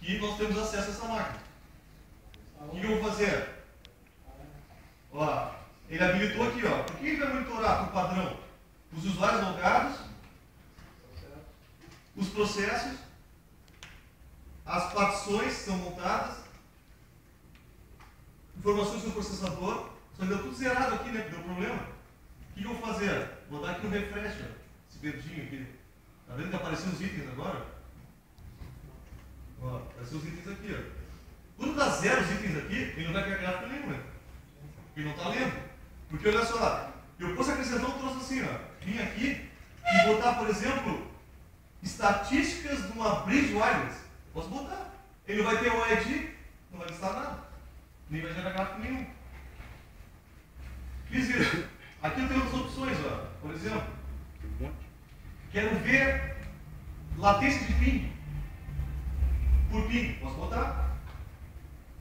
que nós temos acesso a essa máquina. O que eu vou fazer? Ó, ele habilitou aqui, ó. O que ele vai monitorar por padrão? Os usuários logados, os processos, as partições que são montadas, informações sobre o processador. Só que deu tudo zerado aqui, né? Porque deu problema. O que eu vou fazer? Vou dar aqui um refresh, ó. Esse verdinho aqui. Tá vendo que apareceu os itens agora? Ó, apareceu os itens aqui, ó. Quando dá zero os itens aqui, ele não vai pegar gráfico nenhum, né? Ele não está lendo. Porque olha só, eu posso acrescentar um troço assim, ó. Vim aqui e botar, por exemplo, estatísticas de uma bridge wireless. Posso botar. Ele vai ter o ID, não vai listar nada. Nem vai gerar gráfico nenhum. Fiz isso. Aqui eu tenho outras opções, ó. Por exemplo, quero ver latência de ping. Por ping, posso botar.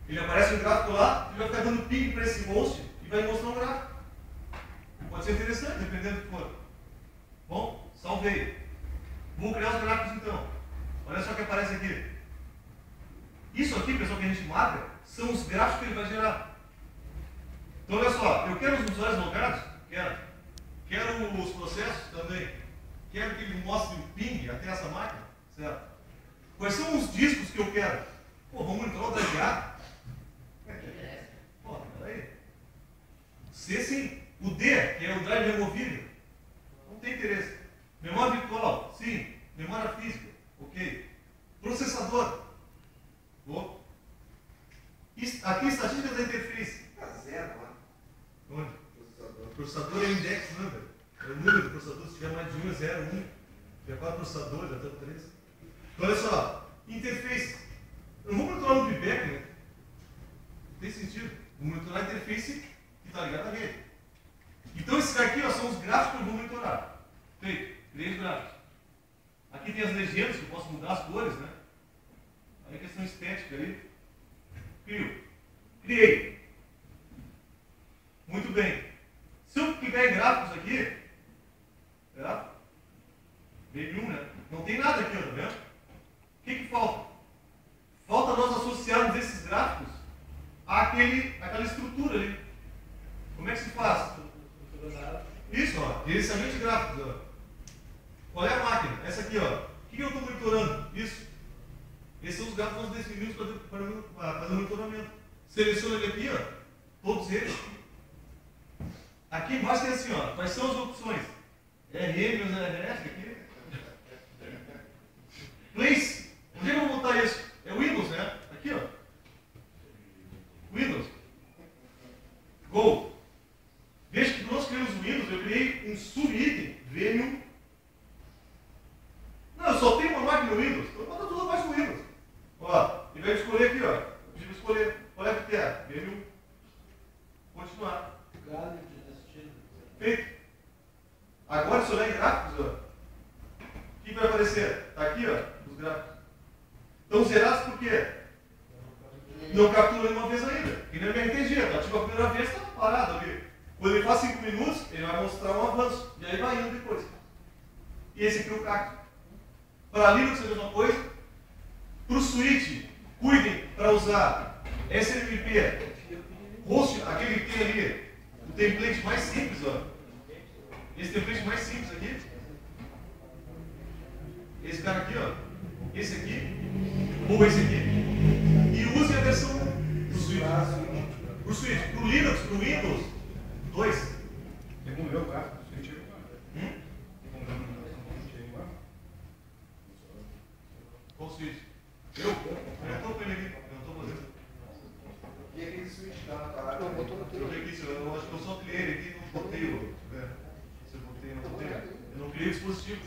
Ele aparece o gráfico lá, ele vai ficar dando ping para esse host e vai mostrar um gráfico. Pode ser interessante, dependendo do que for. Bom, salvei. Vou criar os gráficos então. Olha só o que aparece aqui. Isso aqui, pessoal, que a gente marca, são os gráficos que ele vai gerar. Então, olha só, eu quero os usuários logados? Quero. Quero os processos? Também. Quero que ele mostre o ping até essa máquina? Certo. Quais são os discos que eu quero? Pô, vamos monitorar o drive A? Pô, peraí. C sim. O D, que é o drive removível, não tem interesse. Memória virtual, sim. Memória física, ok. Processador. Vou. Aqui, estatísticas da interface. Tá zero lá. Onde? Processador é index number. É o número do processador. Se tiver mais de 1 é 0, 1. Se tiver 4 processadores, já tem 3. Então, olha só. Interface. Eu não vou monitorar um feedback, né? Não tem sentido. Vou monitorar a interface que está ligada à rede. Então, esses aqui, ó, são os gráficos que eu vou monitorar. Feito. Criei os gráficos. Aqui tem as legendas, que eu posso mudar as cores, né? Aí a questão estética ali. Criei. Muito bem. Se eu clicar em gráficos aqui, veio um, né? Não tem nada aqui, ó, tá vendo? O que falta? Falta nós associarmos esses gráficos àquela estrutura ali. Como é que se faz? Isso, ó, gerenciamento de gráficos, ó. Qual é a máquina? Essa aqui, ó. O que eu estou monitorando? Isso. Esses são os gráficos que nós definimos para fazer o monitoramento. Seleciono ele aqui, ó. Todos eles. Aqui embaixo tem assim, ó. Quais são as opções? RM ou RF aqui. Place. Onde é que eu vou botar isso? É Windows, né? Aqui, ó. Windows. Go. Veja que nós criamos o Windows, eu criei um sub-item, Venium. Não, eu só tenho uma máquina no Windows, então bota tudo abaixo do Windows. Ó, ele vai escolher aqui, ó. Eu tive que escolher. Qual é o que é? Venium. Continuar. Feito. Agora, se eu olhar em gráficos, ó, o que vai aparecer? Está aqui, ó, os gráficos. Estão zerados por quê? Não capturou nenhuma vez ainda. Que nem o MRTG, tá ativo a primeira vez, está parado ali. Quando ele faz 5 minutos, ele vai mostrar um avanço. E aí vai indo depois. E esse aqui é o cacto. Para Linux é a mesma coisa. Para o switch, cuidem para usar SMPP, host, aquele que tem ali, o template mais simples, ó. Esse template mais simples aqui. Esse cara aqui, ó. Esse aqui. Ou esse aqui. E use a versão do switch. Para o switch. Para o Linux, para o Windows 2. Tem como ver o gráfico? Qual switch? Eu estou com ele aqui. Eu estou fazendo. E aquele switch lá na parada? Eu botou no teu. Eu acho que eu só criei ele aqui e não botei o. Se eu botei, não botei. Eu não criei o dispositivo.